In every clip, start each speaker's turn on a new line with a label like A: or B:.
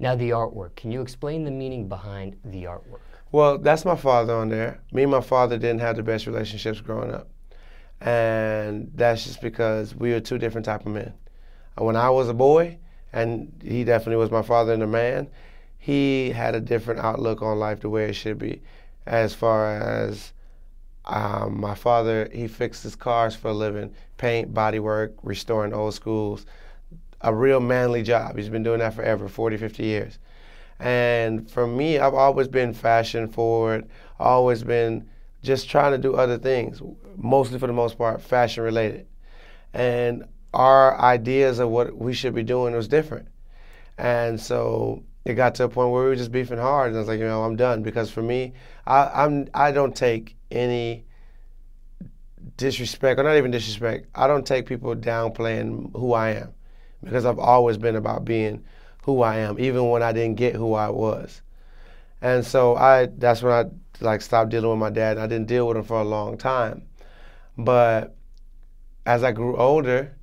A: Now the artwork, can you explain the meaning behind the artwork?
B: Well, that's my father on there. Me and my father didn't have the best relationships growing up. And that's just because we were two different type of men. When I was a boy, and he definitely was my father and a man, he had a different outlook on life the way it should be. As far as my father, he fixes cars for a living, paint, body work, restoring old schools, a real manly job. He's been doing that forever, 40, 50 years. And for me, I've always been fashion forward, always been just trying to do other things, mostly for the most part, fashion related. And our ideas of what we should be doing was different. And so it got to a point where we were just beefing hard, and I was like, I'm done. Because for me, I don't take any disrespect, or not even disrespect. I don't take people downplaying who I am, because I've always been about being who I am, even when I didn't get who I was. And so that's when I stopped dealing with my dad. I didn't deal with him for a long time. But as I grew older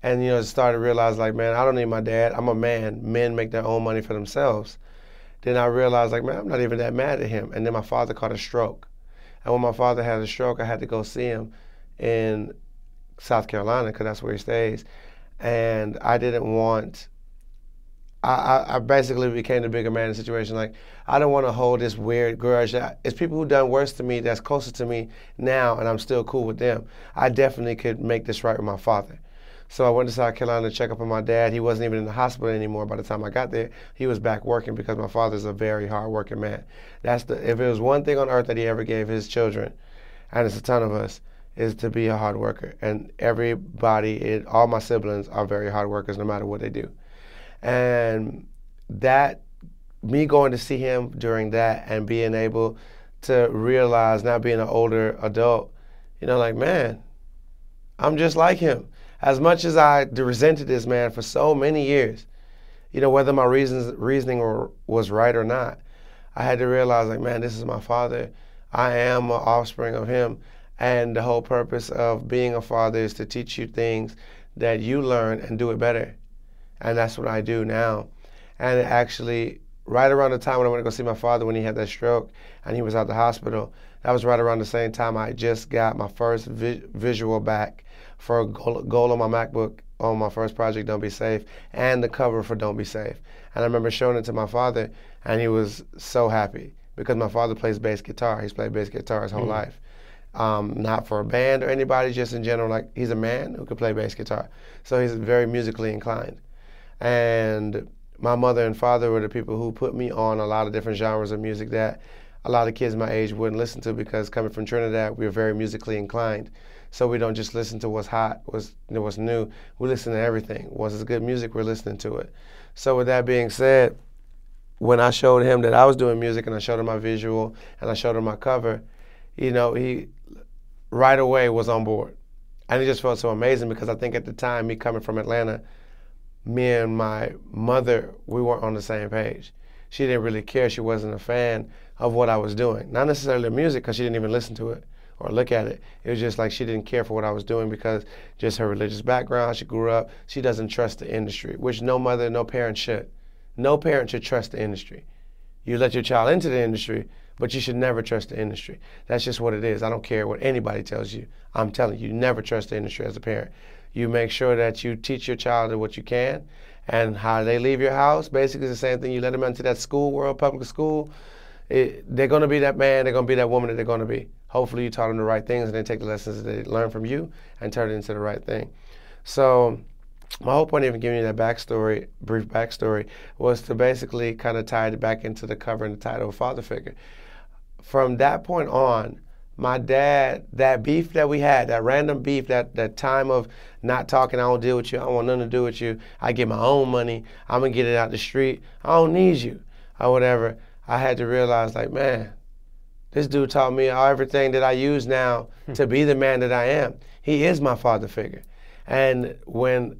B: and, started to realize, man, I don't need my dad. I'm a man. Men make their own money for themselves. Then I realized, man, I'm not even that mad at him. And then my father caught a stroke. And when my father had a stroke, I had to go see him in South Carolina, because that's where he stays. And I didn't want... I basically became the bigger man in the situation. I don't want to hold this weird grudge. It's people who've done worse to me that's closer to me now, and I'm still cool with them. I definitely could make this right with my father. So I went to South Carolina to check up on my dad. He wasn't even in the hospital anymore by the time I got there. He was back working, because my father's a very hard-working man. If it was one thing on earth that he ever gave his children, and it's a ton of us, is to be a hard worker. And everybody, all my siblings are very hard workers no matter what they do. And me going to see him during that and being able to realize, now being an older adult, man, I'm just like him. As much as I resented this man for so many years, whether my reasoning was right or not, I had to realize, man, this is my father. I am an offspring of him. And the whole purpose of being a father is to teach you things that you learn and do it better. And that's what I do now. And actually, right around the time when I went to go see my father when he had that stroke and he was at the hospital, that was right around the same time I just got my first visual back for a goal on my MacBook on my first project, Don't Be Safe, and the cover for Don't Be Safe. And I remember showing it to my father, and he was so happy, because my father plays bass guitar. He's played bass guitar his whole life. Not for a band or anybody, just in general, he's a man who could play bass guitar. So he's very musically inclined. And my mother and father were the people who put me on a lot of different genres of music that a lot of kids my age wouldn't listen to, because coming from Trinidad, we're very musically inclined. So we don't just listen to what's hot, what's new. We listen to everything. Once it's good music, we're listening to it. So with that being said, when I showed him that I was doing music and I showed him my visual and I showed him my cover, he right away was on board. And it just felt so amazing, because I think at the time, me coming from Atlanta, me and my mother, we weren't on the same page. She didn't really care. She wasn't a fan of what I was doing. Not necessarily the music, because she didn't even listen to it or look at it. It was just she didn't care for what I was doing, because just her religious background, she grew up, she doesn't trust the industry, which no mother, no parent should. No parent should trust the industry. You let your child into the industry, but you should never trust the industry. That's just what it is. I don't care what anybody tells you. I'm telling you, never trust the industry as a parent. You make sure that you teach your child what you can, and how they leave your house. Basically, it's the same thing. You let them into that school world, public school. They're going to be that man. They're going to be that woman that they're going to be. Hopefully, you taught them the right things, and they take the lessons that they learn from you and turn it into the right thing. So my whole point of even giving you that backstory, brief backstory, was to basically kind of tie it back into the cover and the title of Father Figure. From that point on, my dad, that beef that we had, that random beef, that time of not talking, I don't deal with you, I don't want nothing to do with you, I get my own money, I'm going to get it out the street, I don't need you, or whatever, I had to realize, man, this dude taught me everything that I use now to be the man that I am. He is my father figure. And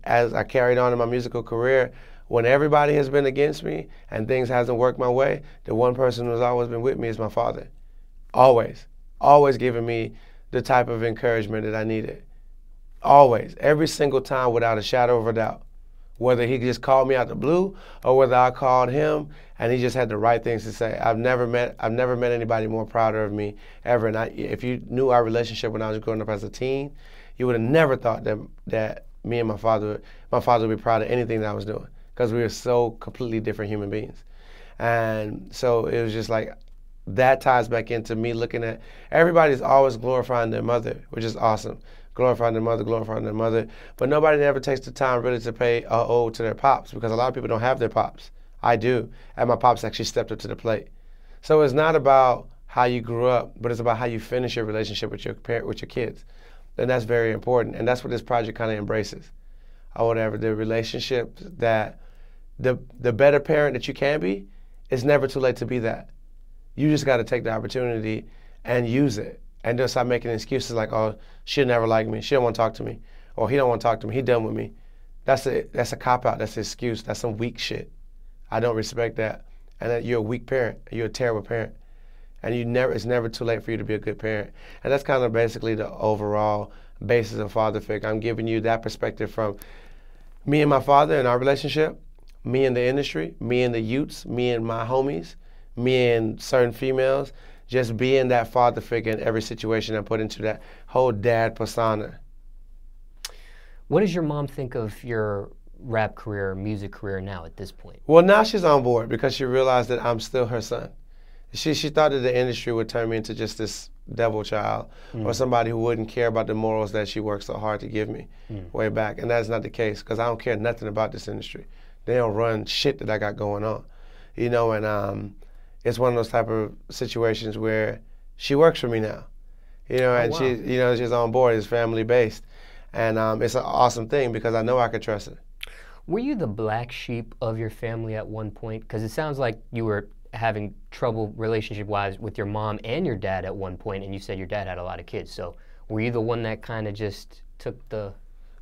B: as I carried on in my musical career, when everybody has been against me and things hasn't worked my way, the one person who's always been with me is my father. Always. Always giving me the type of encouragement that I needed. Always. Every single time, without a shadow of a doubt. Whether he just called me out the blue or whether I called him and he just had the right things to say. I've never met anybody more prouder of me ever. And if you knew our relationship when I was growing up as a teen, you would have never thought that me and my father would be proud of anything that I was doing, because we were so completely different human beings. And so it was just like, that ties back into me looking at, everybody's always glorifying their mother, which is awesome. Glorifying their mother, but nobody ever takes the time really to pay a ode to their pops, because a lot of people don't have their pops. I do, and my pops actually stepped up to the plate. So it's not about how you grew up, but it's about how you finish your relationship with your kids, and that's very important. And that's what this project kind of embraces, or whatever, the relationship that the better parent that you can be. It's never too late to be that. You just got to take the opportunity and use it. And don't stop making excuses like, oh, she'll never like me, she don't want to talk to me, or he don't want to talk to me, he done with me. That's a cop-out, that's an excuse, that's some weak shit. I don't respect that. And that you're a weak parent, you're a terrible parent. And it's never too late for you to be a good parent. And that's kind of basically the overall basis of Father Figga. I'm giving you that perspective from me and my father and our relationship, me and the industry, me and the youths, me and my homies, me and certain females, just being that father figure in every situation and put into that whole dad persona.
A: What does your mom think of your rap career, music career now at this point?
B: Well, now she's on board because she realized that I'm still her son. She thought that the industry would turn me into just this devil child or somebody who wouldn't care about the morals that she worked so hard to give me way back. And that's not the case, because I don't care nothing about this industry. They don't run shit that I got going on, you know, and it's one of those type of situations where she works for me now, you know, and she's on board. It's family based, and it's an awesome thing because I know I can trust her.
A: Were you the black sheep of your family at one point? Because it sounds like you were having trouble relationship-wise with your mom and your dad at one point, and you said your dad had a lot of kids. So were you the one that kind of just took the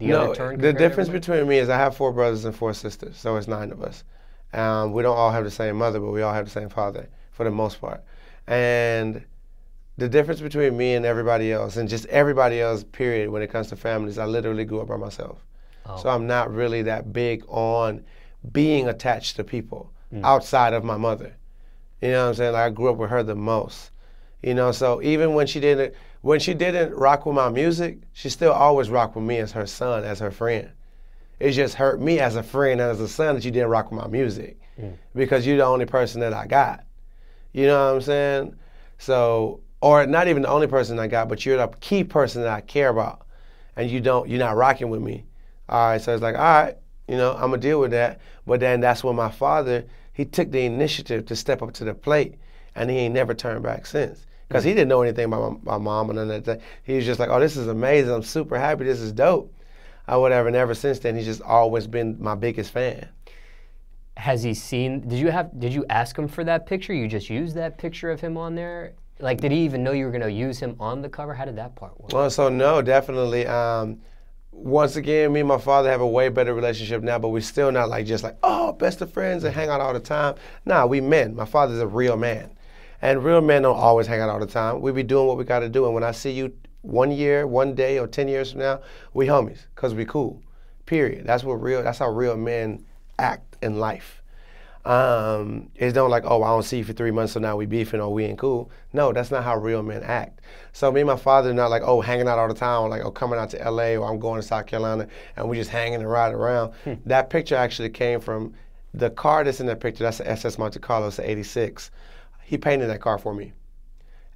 A: other turn?
B: The difference between me is I have 4 brothers and 4 sisters, so it's 9 of us. We don't all have the same mother, but we all have the same father for the most part. And the difference between me and everybody else, and just everybody else, period, when it comes to families, I literally grew up by myself. Oh. So I'm not really that big on being attached to people outside of my mother. You know what I'm saying? Like, I grew up with her the most. You know, so even when she didn't rock with my music, she still always rocked with me as her son, as her friend. It just hurt me as a friend and as a son that you didn't rock with my music because you're the only person that I got. You know what I'm saying? So, or not even the only person I got, but you're the key person that I care about, and you're not rocking with me. All right, so it's like, all right, you know, I'm gonna deal with that. But then that's when my father, he took the initiative to step up to the plate, and he ain't never turned back since. Because he didn't know anything about my mom and none of that. He was just like, oh, this is amazing, I'm super happy, this is dope, or whatever. And ever since then, he's just always been my biggest fan.
A: Has he seen, did you ask him for that picture? You just used that picture of him on there? Like, did he even know you were gonna use him on the cover? How did that part work?
B: Well, so no, definitely. Once again, me and my father have a way better relationship now, but we're still not like just like, oh, best of friends and hang out all the time. Nah, we men. My father's a real man. And real men don't always hang out all the time. We be doing what we gotta do. And when I see you 1 year, 1 day, or 10 years from now, we homies, cause we cool, period. That's how real men act in life. It's don't like, oh, I don't see you for 3 months, so now we beefing or we ain't cool. No, that's not how real men act. So me and my father are not like, oh, hanging out all the time, or like, oh, coming out to LA, or I'm going to South Carolina, and we just hanging and riding around. That picture actually came from the car that's in that picture. That's the SS Monte Carlo, it's an '86. He painted that car for me.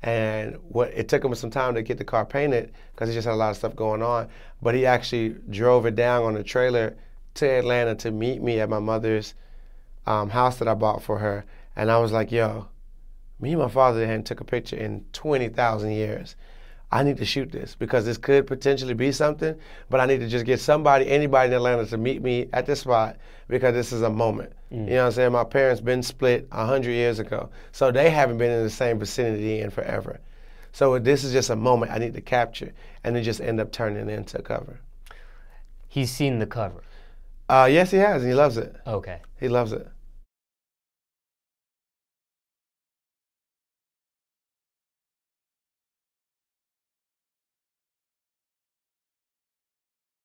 B: And it took him some time to get the car painted because he just had a lot of stuff going on. But he actually drove it down on a trailer to Atlanta to meet me at my mother's house that I bought for her. And I was like, yo, me and my father hadn't took a picture in 20,000 years. I need to shoot this because this could potentially be something, but I need to just get anybody in Atlanta to meet me at this spot because this is a moment. You know what I'm saying? My parents been split 100 years ago, so they haven't been in the same vicinity in forever. So this is just a moment I need to capture, and it just end up turning into a cover.
A: He's seen the cover?
B: Yes, he has, and he loves it.
A: Okay.
B: He loves it.